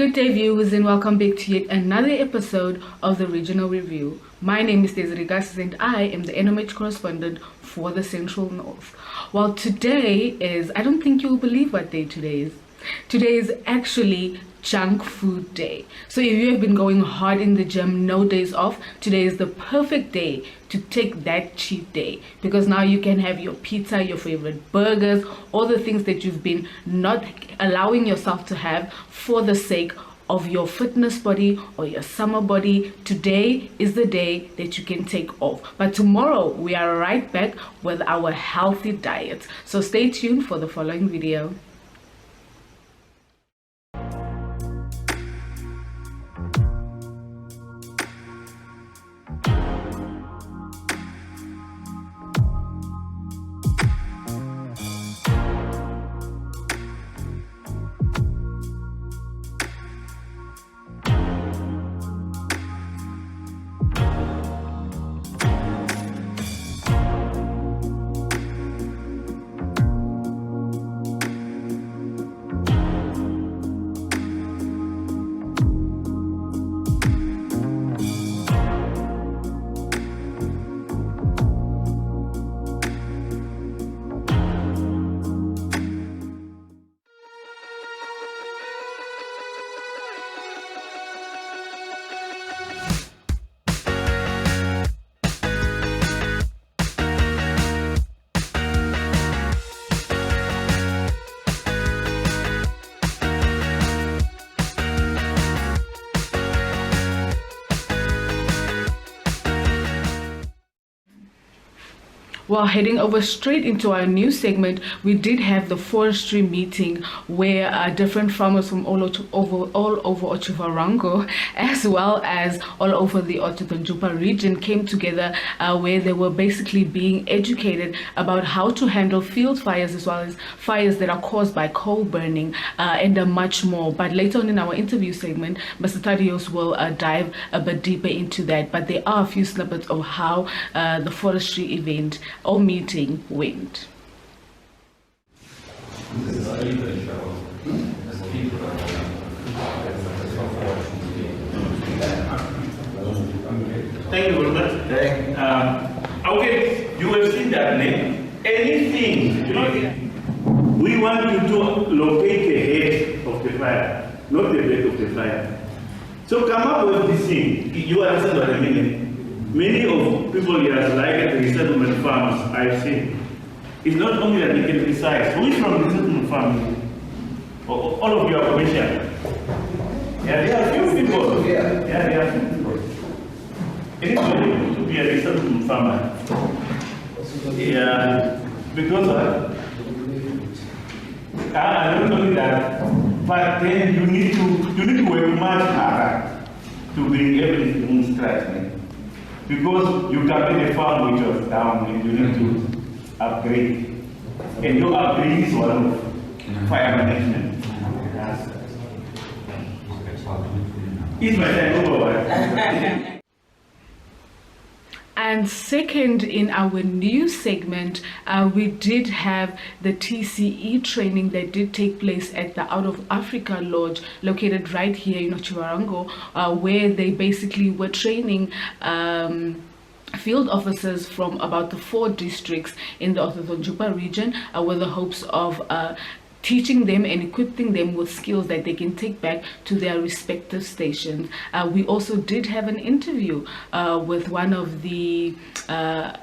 Good day viewers and welcome back to yet another episode of the Regional Review. My name is Desiree Gases and I am the NMH correspondent for the Central North. Well, today is, I don't think you'll believe what day today is. Today is actually junk food day. So if you have been going hard in the gym, no days off, today is the perfect day to take that cheat day, because now you can have your pizza, your favorite burgers, all the things that you've been not allowing yourself to have for the sake of your fitness body or your summer body. Today is the day that you can take off, but tomorrow we are right back with our healthy diet. So stay tuned for the following video. Well, heading over straight into our new segment, we did have the forestry meeting where different farmers from all over Otjiwarongo, as well as all over the Otjiwarongo region, came together where they were basically being educated about how to handle field fires, as well as fires that are caused by coal burning and much more. But later on in our interview segment, Mr. Tadios will dive a bit deeper into that. But there are a few snippets of how the forestry event or meeting went. Thank you very much. Okay, you have seen that name. Anything, we want you to locate the head of the fire, not the bed of the fire. So come up with this thing. You understand what I mean? Many of people here, like the resettlement farms, I've seen. It's not only that they can precise. Who is from resettlement farm? All of you are commercial. Yeah, there are few people. Yeah, there are few people. Anybody to be a resettlement farmer? Yeah, because not only that, but then you need to work much harder to bring everything straight. Because you can be a farm which was down and you need to upgrade. And your upgrade is one of fire management. It's my time over. And second, in our new segment, we did have the TCE training that did take place at the Out of Africa Lodge, located right here in Otjiwarongo, where they basically were training field officers from about the 4 districts in the Otjiwarongo region, with the hopes of teaching them and equipping them with skills that they can take back to their respective stations. We also did have an interview with one of the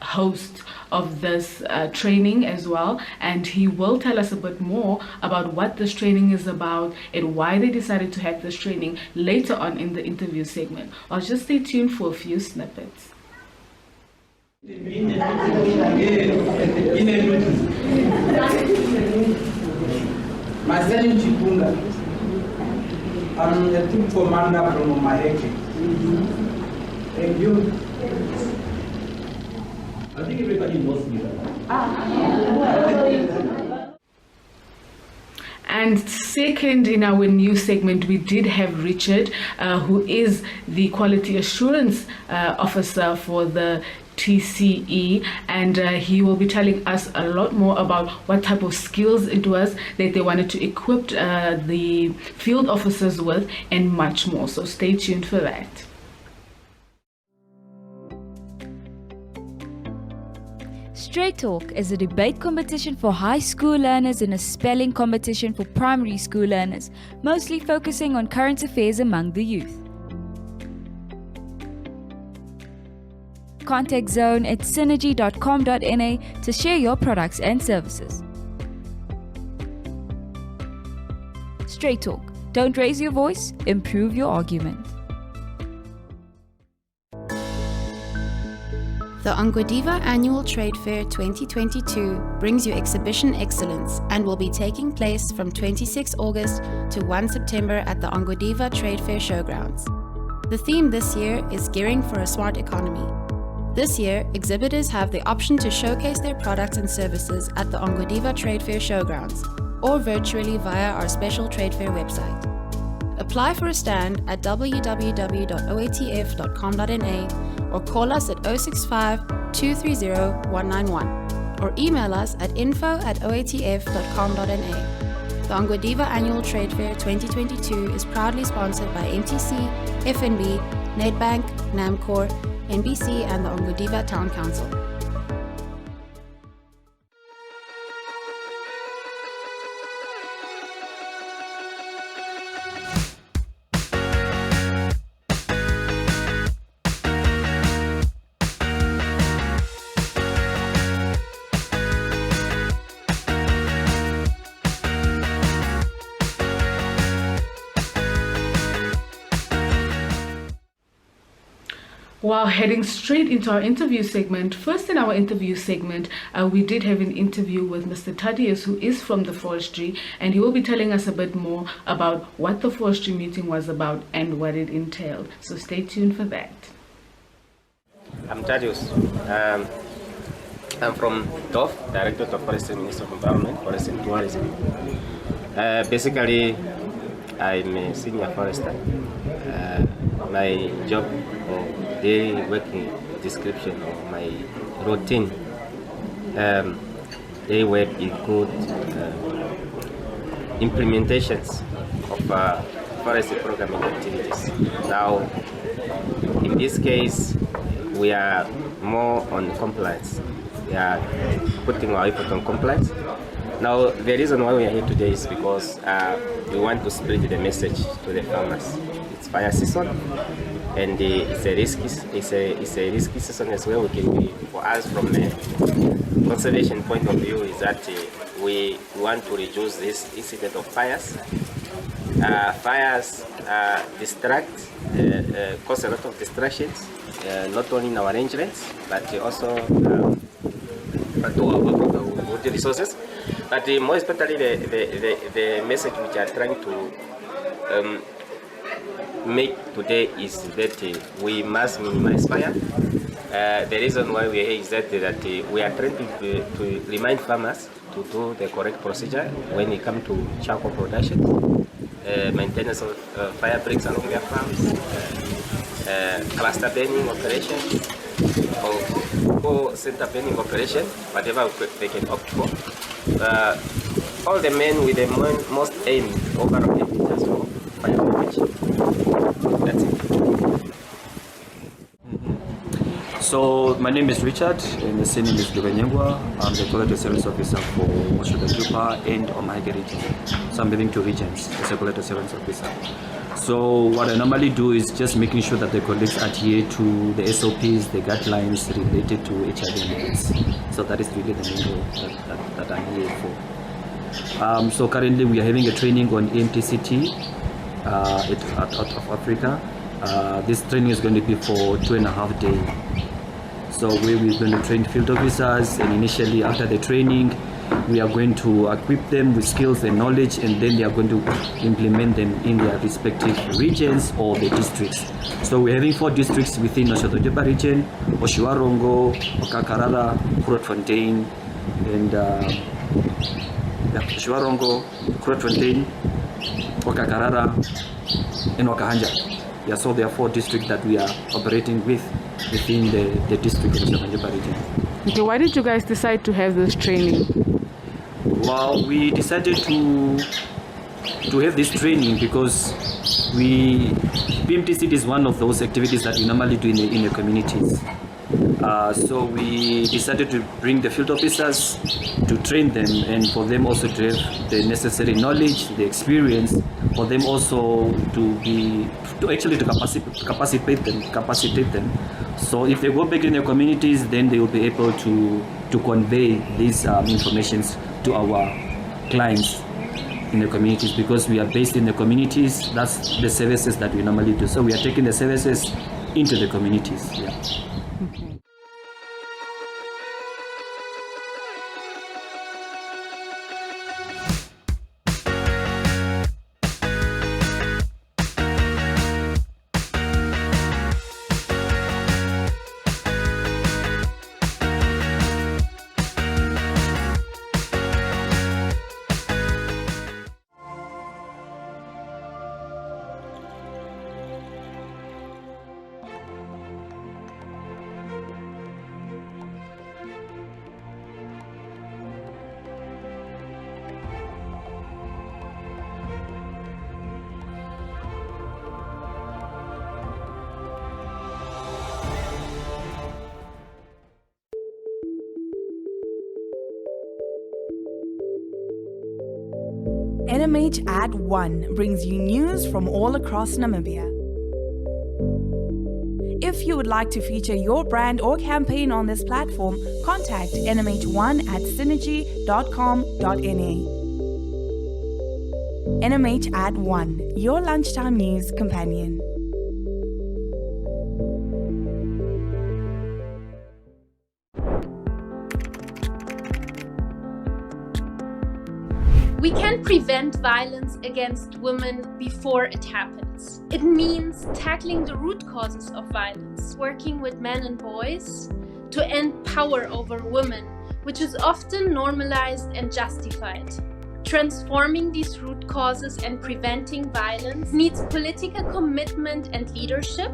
hosts of this training as well, and he will tell us a bit more about what this training is about and why they decided to have this training later on in the interview segment. I'll just stay tuned for a few snippets. Marcelo Chipunga. I'm the team commander from Maheke. Thank you. I think everybody knows me. And second, in our news segment, we did have Richard, who is the quality assurance officer for the TCE, and he will be telling us a lot more about what type of skills it was that they wanted to equip the field officers with, and much more. So stay tuned for that. Straight Talk is a debate competition for high school learners and a spelling competition for primary school learners, mostly focusing on current affairs among the youth. Contact Zone at synergy.com.na to share your products and services. Straight Talk. Don't raise your voice, improve your argument. The Angwediva Annual Trade Fair 2022 brings you exhibition excellence and will be taking place from 26 August to 1 September at the Angwediva Trade Fair Showgrounds. The theme this year is Gearing for a Smart Economy. This year, exhibitors have the option to showcase their products and services at the Angwediva Trade Fair Showgrounds or virtually via our special trade fair website. Apply for a stand at www.oatf.com.na or call us at 065 230 191 or email us at info@oatf.com.na. The Angwediva Annual Trade Fair 2022 is proudly sponsored by MTC, FNB, Nedbank, Namcor, NBC and the Angwediva Town Council. While heading straight into our interview segment, first in our interview segment, we did have an interview with Mr. Thaddeus, who is from the forestry, and he will be telling us a bit more about what the forestry meeting was about and what it entailed. So stay tuned for that. I'm Thaddeus. I'm from DOF, Directorate of Forestry, Minister of Environment, Forest and Tourism. Basically, I'm a senior forester. My job or daily working description of my routine daily work include implementations of forestry programming activities. Now, in this case, we are more on compliance. We are putting our effort on compliance. Now, the reason why we are here today is because we want to spread the message to the farmers. It's fire season, and it's a risky season as well. For us, from a conservation point of view, is that we want to reduce this incident of fires. Fires distract, cause a lot of distractions, not only in our rangelands, but also to our wood resources. But more especially the message which are trying to make today is that we must minimize fire. The reason why we are here is that we are trying to remind farmers to do the correct procedure when it comes to charcoal production, maintenance of fire breaks along their farms, cluster burning operations, or center burning operation, whatever they can opt for. All the men with the most aim overall in terms of fire prevention. That's it. So my name is Richard, and the senior is Dubenyengwa. I'm the quality assurance officer for Oshoda and Omaheke region. So I'm living two regions as a quality assurance officer. So what I normally do is just making sure that the colleagues adhere to the SOPs, the guidelines related to HIV and AIDS. So that is really the main role that I'm here for. So currently we are having a training on EMTCT out of Africa. This training is going to be for 2.5 days. So we're going to train field officers, and initially after the training, we are going to equip them with skills and knowledge, and then they are going to implement them in their respective regions or the districts. So we're having 4 districts within Oshoda region: Oshiwarongo, Okakarara, Grootfontein, and Chiwarongo, Grootfontein, Wakakarara, and Wakahanja. Yeah, so there are 4 districts that we are operating within the district of the Manjipa region. Okay, why did you guys decide to have this training? Well, we decided to have this training because PMTC is one of those activities that we normally do in the communities. So we decided to bring the field officers to train them and for them also to have the necessary knowledge, the experience, for them also to capacitate them. So if they go back in their communities, then they will be able to convey these informations to our clients in the communities, because we are based in the communities. That's the services that we normally do. So we are taking the services into the communities. Yeah. Okay. NMH Ad 1 brings you news from all across Namibia. If you would like to feature your brand or campaign on this platform, contact nmh1@synergy.com.na. NMH Ad 1, your lunchtime news companion. We can prevent violence against women before it happens. It means tackling the root causes of violence, working with men and boys to end power over women, which is often normalized and justified. Transforming these root causes and preventing violence needs political commitment and leadership,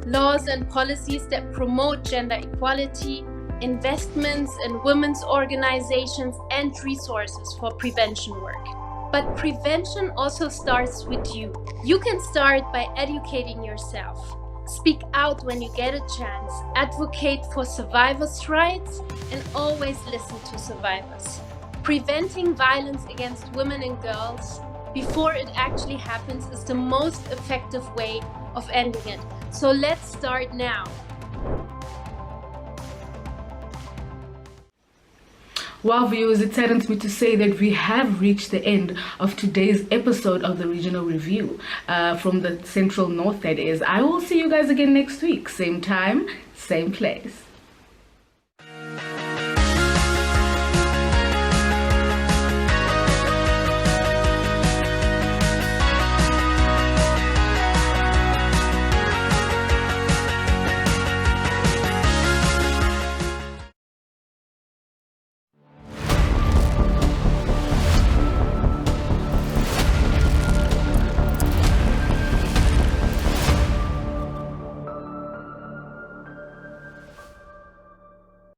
laws and policies that promote gender equality, investments in women's organizations, and resources for prevention work. But prevention also starts with you. You can start by educating yourself. Speak out when you get a chance. Advocate for survivors' rights and always listen to survivors. Preventing violence against women and girls before it actually happens is the most effective way of ending it. So let's start now. Well, viewers, it saddens me to say that we have reached the end of today's episode of the Regional Review from the Central North, that is. I will see you guys again next week. Same time, same place.